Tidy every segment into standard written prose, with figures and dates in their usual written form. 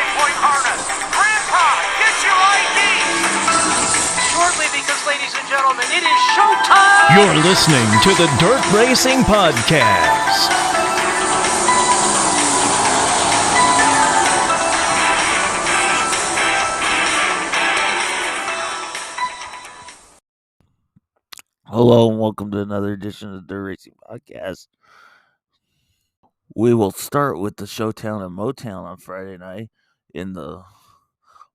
9-point harness. Grandpa, get your ID! Shortly, because, ladies and gentlemen, it is showtime! You're listening to the Dirt Racing Podcast. Hello and welcome to another edition of the Dirt Racing Podcast. We will start with the Showtown and Motown on Friday night. In the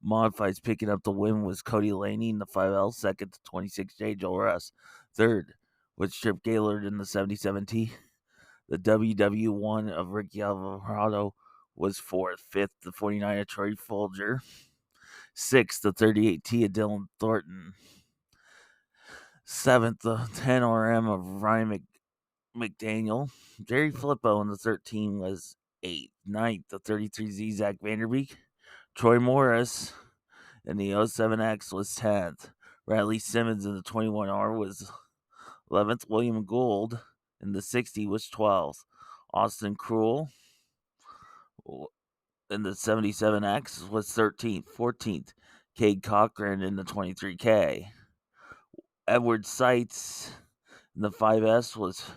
modifieds, picking up the win was Cody Laney in the 5L, second to 26J Joel Russ, third was Chip Gaylord in the 77T. The WW1 of Ricky Alvarado was fourth, fifth the 49 of Troy Folger, sixth the 38T of Dylan Thornton, seventh the 10RM of Ryan McDaniel. Jerry Filippo in the 13 was 8th. 9th, the 33Z Zach Vanderbeek. Troy Morris in the 07X was 10th. Radley Simmons in the 21R was 11th. William Gould in the 60 was 12th. Austin Cruel in the 77X was 13th. 14th, Cade Cochran in the 23K. Edward Seitz in the 5S was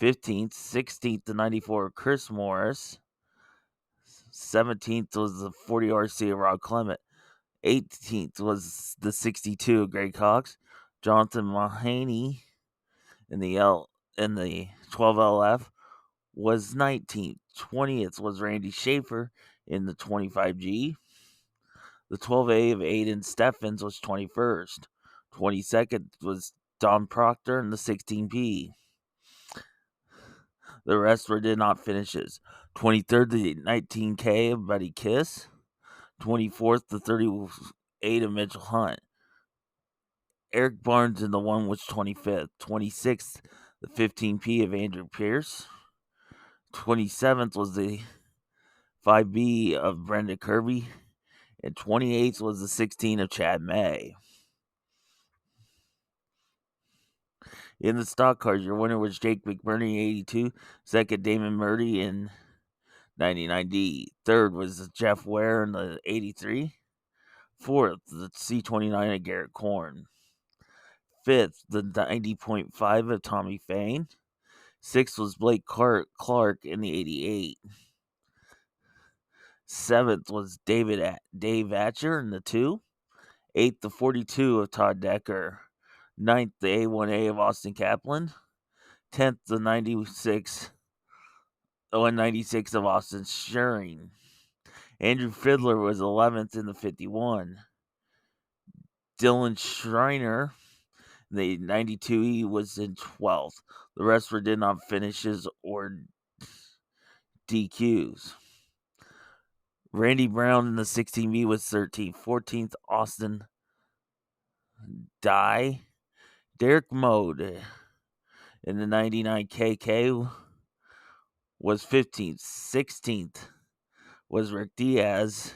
15th, 16th, the 94 Chris Morris. 17th was the 40 RC of Rob Clement. 18th was the 62 of Greg Cox. Jonathan Mahaney in the 12LF was 19th. 20th was Randy Schaefer in the 25G. The 12A of Aiden Steffens was 21st. 22nd was Don Proctor in the 16P. The rest did not finishes. 23rd, the 19K of Buddy Kiss. 24th, the 38 of Mitchell Hunt. Eric Barnes in the one was 25th. 26th, the 15P of Andrew Pierce. 27th was the 5B of Brenda Kirby. And 28th was the 16 of Chad May. In the stock cars, your winner was Jake McBurney, 82. Second, Damon Murdy in 99D. Third was Jeff Ware in the 83. Fourth, the C29 of Garrett Korn. Fifth, the 90.5 of Tommy Fain. Sixth was Blake Clark in the 88. Seventh was Dave Atcher in the 2. Eighth, the 42 of Todd Decker. Ninth, the A1A of Austin Kaplan. 10th, the 96 of Austin Schuring. Andrew Fiddler was 11th in the 51. Dylan Schreiner, the 92E, was in 12th. The rest did not finishes or DQs. Randy Brown in the 16B was 13th. 14th, Austin Dye. Derek Mode in the 99 KK was 15th. 16th was Rick Diaz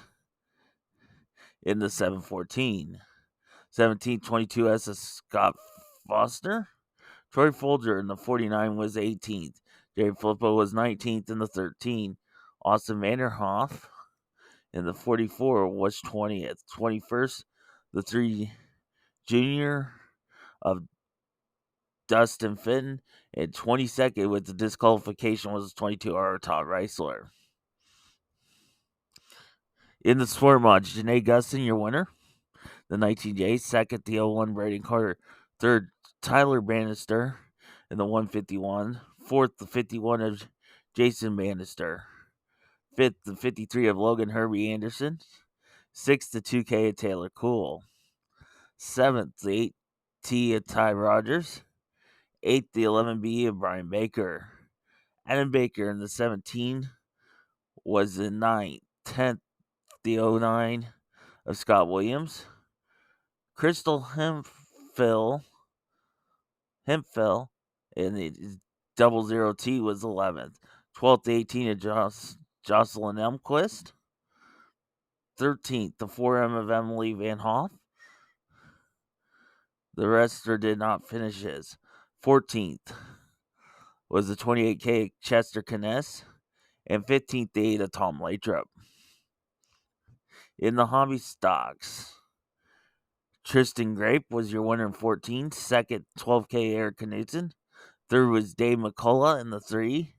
in the 714. 17th, 22S of Scott Foster. Troy Folger in the 49 was 18th. Jerry Filippo was 19th in the 13. Austin Vanderhoff in the 44 was 20th. 21st, the 3 junior of Dustin Fitton. And 22nd with the disqualification was 22R Todd Reisler. In the sport mod, Janae Gustin, your winner. The 19J. Second, the 01 Braden Carter. Third, Tyler Bannister in the 151. Fourth, the 51 of Jason Bannister. Fifth, the 53 of Logan Herbie Anderson. Sixth, the 2K of Taylor Cool. Seventh, the 8T of Ty Rogers. Eighth, the 11B of Brian Baker. Adam Baker in the 17 was the 9th. 10th, the 09 of Scott Williams. Crystal Hemphill in the 00T was 11th. 12th, the 18 of Jocelyn Elmquist. 13th, the 4M of Emily Van Hoff. The rest did not finish his. 14th was the 28K Chester Kness. And 15th, the 8 of Tom Lathrop. In the hobby stocks, Tristan Grape was your winner in 14. Second, 12K Eric Knudsen. Third was Dave McCullough in the 3.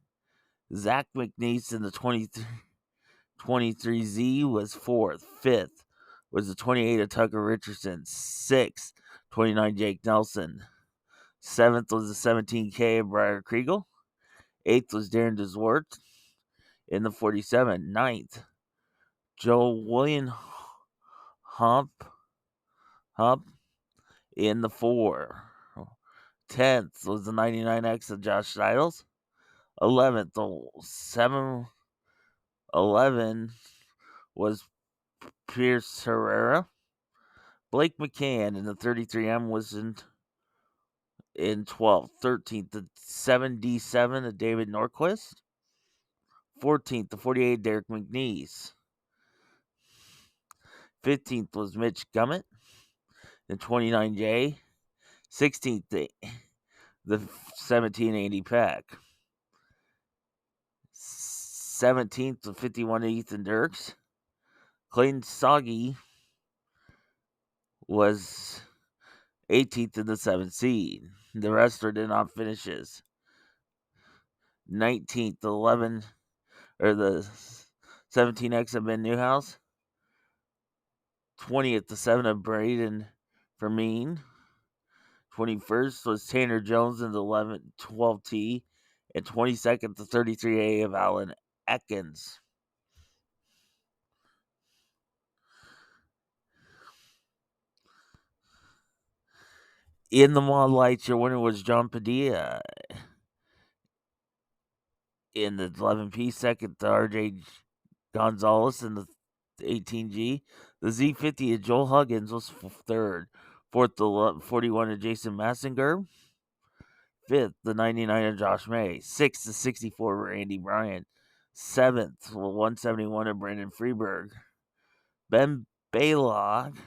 Zach McNeese in the 23Z was 4th. 5th was the 28 of Tucker Richardson. 6th, 29 Jake Nelson. 7th was the 17K of Briar Kriegel. 8th was Darren Deswart in the 47. 9th, Joe William Hump in the 4. 10th was the 99X of Josh Seidels. 11th, the 711 was Pierce Herrera. Blake McCann in the 33M was in 12th. 13th, the 7D7 of David Norquist. 14th, the 48 Derek McNeese. 15th was Mitch Gummett in 29J. 16th, the 17 Andy Peck. 17th, the 51 Ethan Dirks. Clayton Soggy was 18th in the 7th seed. The rest are did not finishes. 19th, the 11 or the 17X of Ben Newhouse. 20th, the 7 of Braden Fermin. 21st was Tanner Jones in the 12T. And 22nd, the 33A of Alan Atkins. In the Mod Lights, your winner was John Padilla. In the 11P, second to RJ Gonzalez in the 18G. The Z50 of Joel Huggins was third. Fourth, the 41 of Jason Massinger. Fifth, the 99 of Josh May. Sixth, the 64 of Randy Bryan. Seventh, the 171 of Brandon Freeberg. Ben Baylog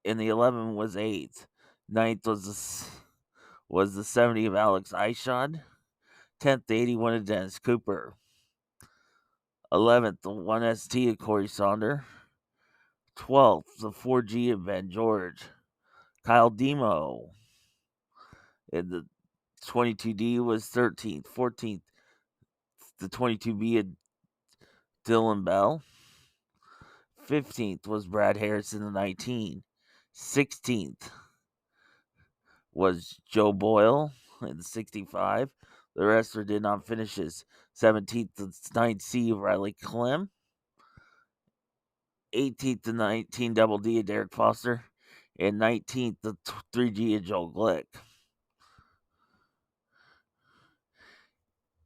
in the 11 was eighth. Ninth was the 70 of Alex Eichhod. 10th, the 81 of Dennis Cooper. 11th, the 1ST of Corey Saunder. 12th, the 4G of Ben George. Kyle Demo in the 22D was 13th. 14th, the 22B of Dylan Bell. 15th was Brad Harrison in the 19. 16th was Joe Boyle in the 65. The rest did not finishes. 17th, the 9C of Riley Clem. 18th to 19 Double D of Derek Foster. And 19th, the 3G of Joel Glick.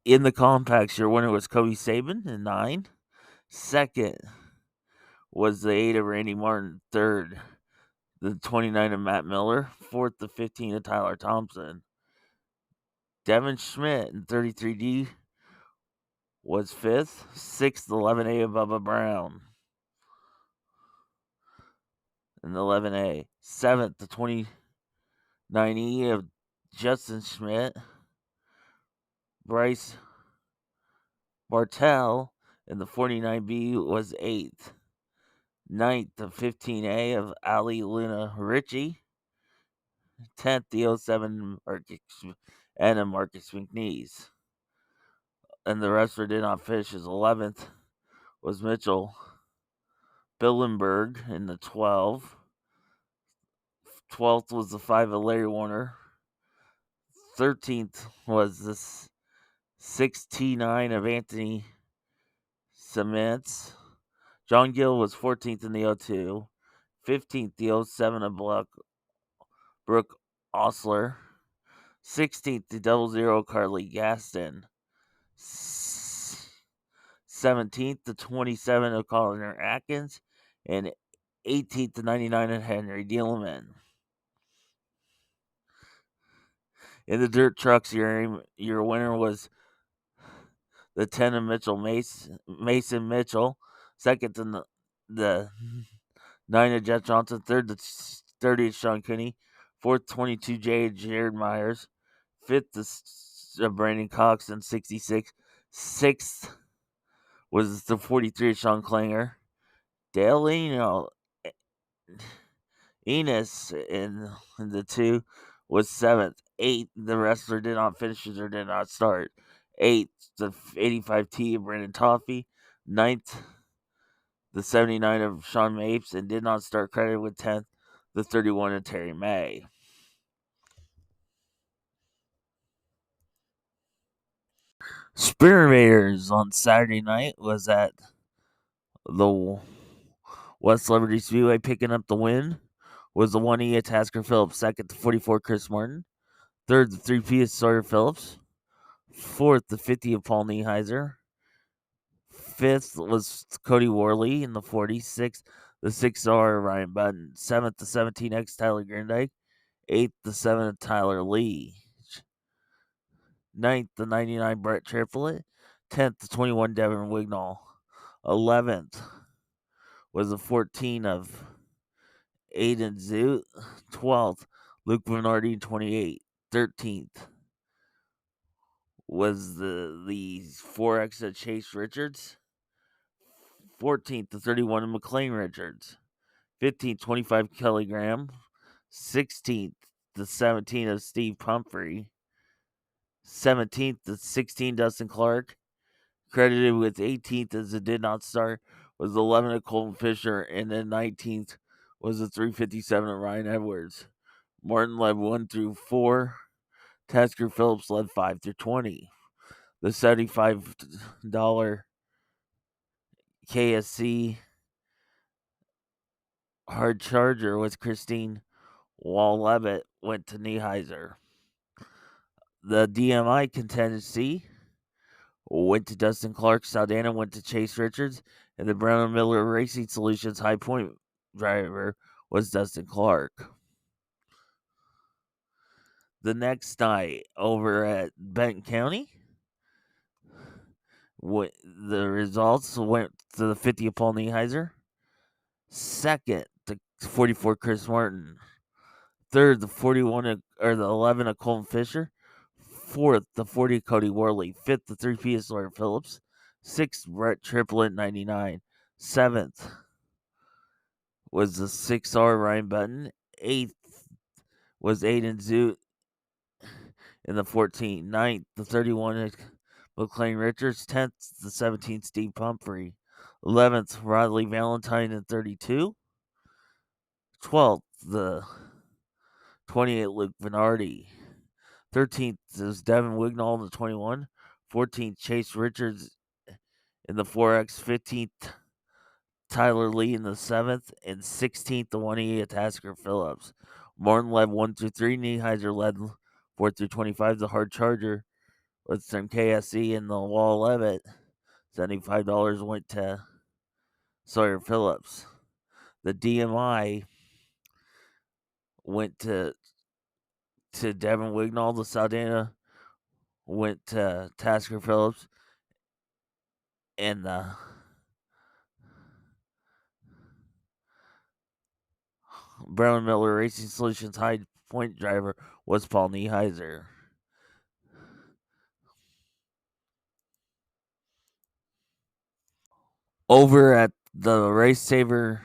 In the compacts, your winner was Kobe Sabin in 9. Second was the 8 of Randy Martin. Third, the 29 of Matt Miller. Fourth, the 15 of Tyler Thompson. Devin Schmidt in 33D was fifth. Sixth, the 11A of Bubba Brown. In the 11A. Seventh, the 29E of Justin Schmidt. Bryce Bartel in the 49B was 8th. 9th, the 15A of Ali Luna Ritchie. 10th, the 07 Anna Marcus McNeese. And the rest did not finish as 11th was Mitchell Billenberg in the 12. 12th was the 5 of Larry Warner. 13th was the 6T9 of Anthony Cements. John Gill was 14th in the 02. 15th, the 07 of Brooke Osler. 16th, the 00 Carly Gaston. 17th, the 27 of Connor Atkins. And 18th to 99 of Henry Dielman. In the dirt trucks, your winner was the 10 of Mason Mitchell. Second to the 9 of Jeff Johnson. Third, the 30 of Sean Cooney. Fourth, 22 J of Jared Myers. Fifth, the Brandon Cox in 66. Sixth was the 43 of Sean Klinger. Dale Enos in the 2 was 7th. 8th, the wrestler did not finish or did not start. 8th, the 85T of Brandon Toffee. 9th, the 79 of Sean Mapes, and did not start credited with 10th, the 31 of Terry May. Spear Invaders on Saturday night was at the West Liberty Speedway. Picking up the win was the 1E at Tasker Phillips. Second, the 44 Chris Martin. Third, the 3P of Sawyer Phillips. Fourth, the 50 of Paul Nieheiser. Fifth was Cody Worley in the 40. Sixth, the 6R Ryan Button. Seventh, the 17X Tyler Grindike. Eighth, the 7 Tyler Lee. Ninth, the 99 Brett Triplett. 10th, the 21 Devin Wignall. 11th was the 14 of Aiden Zoot. 12th, Luke Bernardi, 28. 13th was the 4X of Chase Richards. 14th, the 31 of McLean Richards. 15th, 25 Kelly Graham. 16th, the 17 of Steve Pumphrey. 17th, the 16 Dustin Clark. Credited with 18th as it did not start was 11 of Colton Fisher, and then 19th was the 357 of Ryan Edwards. Martin led 1 through 4. Tasker Phillips led 5 through 20. The $75 KSC hard charger with Christine Wall-Levitt went to Nieheiser. The DMI contingency went to Dustin Clark. Saldana went to Chase Richards, and the Brown and Miller Racing Solutions high point driver was Dustin Clark. The next night over at Benton County, the results went to the 50 of Paul Nieheiser. Second, the 44 Chris Martin. Third, the 41 or the 11 of Colton Fisher. Fourth, the 40 of Cody Worley. Fifth, the 3P of Sawyer Phillips. Sixth, Brett Triplett, 99. Seventh was the 6R Ryan Button. Eighth was Aiden Zoot in the 14. Ninth, the 31 of McLean Richards. 10th, the 17 Steve Pumphrey. 11th, Rodley Valentine in 32. 12th, the 28 Luke Venardi. 13th is Devin Wignall in the 21. 14th, Chase Richards in the 4X. 15th, Tyler Lee in the 7th. And 16th, the 1E at Tasker Phillips. Martin led 1 through 3. Nieheiser led 4 through 25. The hard charger with some KSC and the Wall Levitt. $75 went to Sawyer Phillips. The DMI went to Devin Wignall. The Saldana went to Tasker Phillips. And the Brown Miller Racing Solutions high point driver was Paul Nieheiser. Over at the Race Saver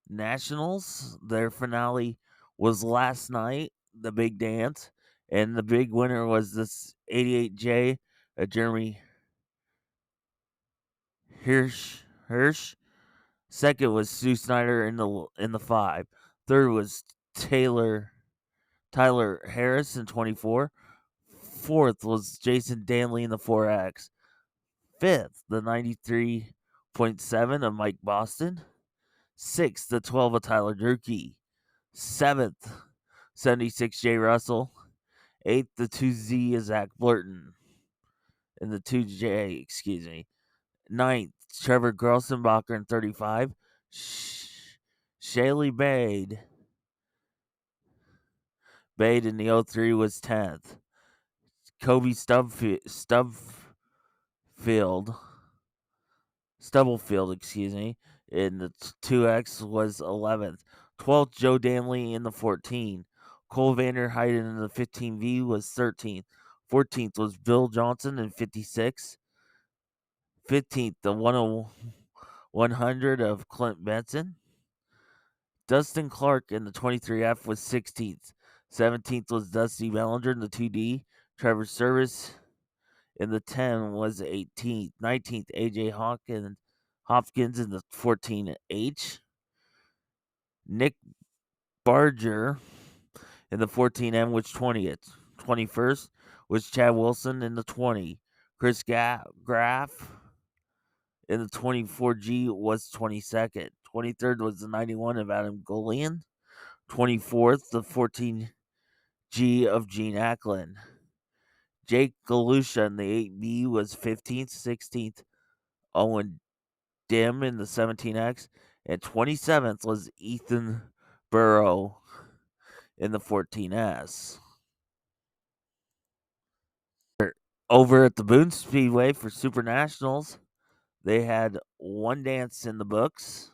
Nationals, their finale was last night, the big dance, and the big winner was this 88J, Jeremy Hirsch. Second was Sue Snyder in the 5. Third was Tyler Harris in 24. Fourth was Jason Danley in the 4X. Fifth, the 93.7 of Mike Boston. Sixth, the 12 of Tyler Durkee. Seventh, 76 Jay Russell. Eighth, the 2Z of Zach Blurton. And the 2J, excuse me. Ninth, Trevor Grossenbacher in 35. Shaylee Bade in the 03 was 10th. Kobe Stubblefield, excuse me, in the 2X was 11th. 12th, Joe Danley in the 14. Cole Vander Heiden in the 15V was 13th. 14th was Bill Johnson in 56. 15th, the 101 100 of Clint Benson. Dustin Clark in the 23F was 16th. 17th was Dusty Bellinger in the 2D. Trevor Service in the 10 was 18th. 19th, AJ Hopkins in the 14H. Nick Barger in the 14M was 20th. 21st was Chad Wilson in the 20. Chris Graff in the 24G was 22nd. 23rd was the 91 of Adam Golian. 24th, the 14G of Gene Ackland. Jake Galusha in the 8B was 15th. 16th, Owen Dim in the 17X. And 27th was Ethan Burrow in the 14S. Over at the Boone Speedway for Super Nationals, they had one dance in the books,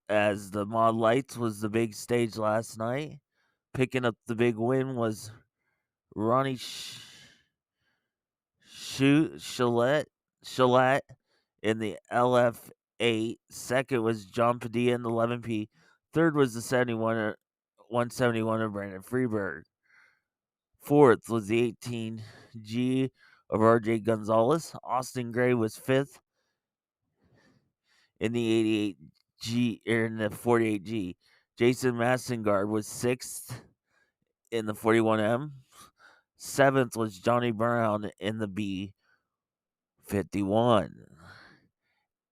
as the Mod Lights was the big stage last night. Picking up the big win was Ronnie Chalette in the LF8. Second was John Padilla in the 11P. Third was the 171 of Brandon Freeberg. Fourth was the 18G of RJ Gonzalez. Austin Gray was fifth in the 88G in the 48G. Jason Massengard was sixth in the 41M. Seventh was Johnny Brown in the B51.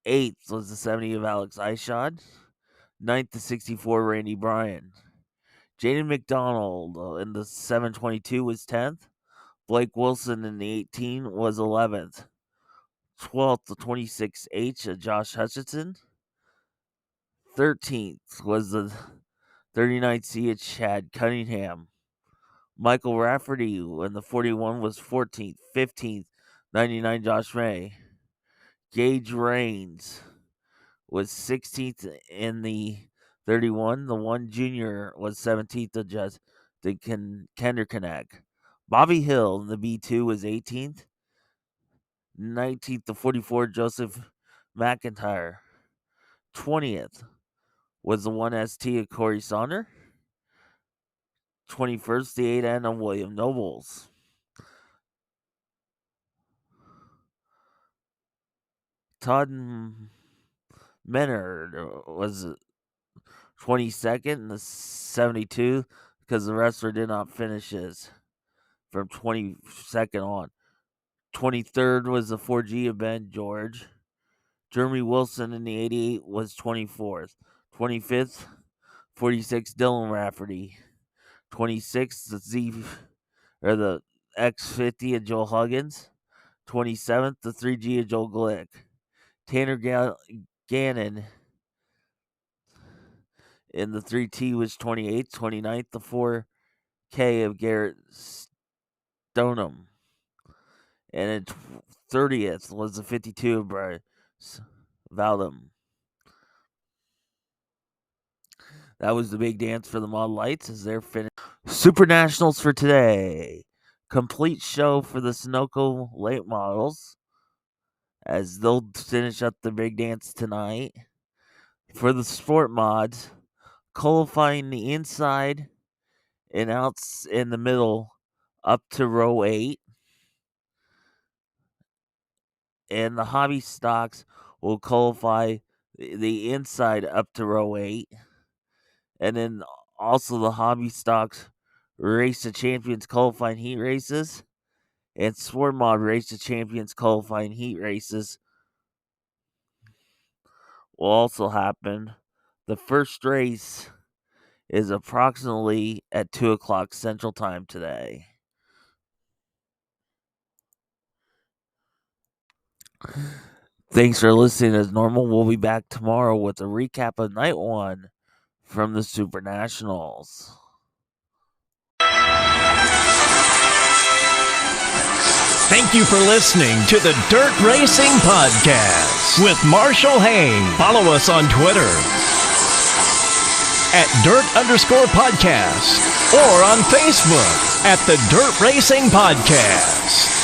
Eighth was the 70 of Alex Ishod. Ninth, the 64 Randy Bryan. Jaden McDonald in the 722 was 10th. Blake Wilson in the 18 was 11th. 12th, the 26H of Josh Hutchinson. 13th was the 39C of Chad Cunningham. Michael Rafferty in the 41 was 14th. 15th, 99 Josh May. Gage Rains was 16th in the 31. The 1 junior was 17th of Justin Kenderconnect. Bobby Hill in the B2 was 18th. 19th, the 44 Joseph McIntyre. 20th was the 1ST of Corey Sonner. 21st, the 8N of William Nobles. Todd Menard was 22nd in the 72 because the wrestler did not finish his from 22nd on. 23rd was the 4G of Ben George. Jeremy Wilson in the 88 was 24th. 25th, 46 Dylan Rafferty. 26th, the X50 of Joel Huggins. 27th, the 3G of Joel Glick. Tanner Gannon in the 3T was 28th. 29th, the 4K of Garrett Stoneham. And then 30th was the 52 of Bryce Valdum. That was the big dance for the Mod Lights as they're finished. Super Nationals for today. Complete show for the Sunoco late models as they'll finish up the big dance tonight. For the sport mods, qualifying the inside and outs in the middle up to row 8. And the hobby stocks will qualify the inside up to row 8. And then also the hobby stocks race the champions qualifying heat races. And Sport Mod race the champions qualifying heat races will also happen. The first race is approximately at 2 o'clock Central Time today. Thanks for listening as normal. We'll be back tomorrow with a recap of night 1 from the Super Nationals. Thank you for listening to the Dirt Racing Podcast with Marshall Hain. Follow us on Twitter at Dirt_Podcast or on Facebook at the Dirt Racing Podcast.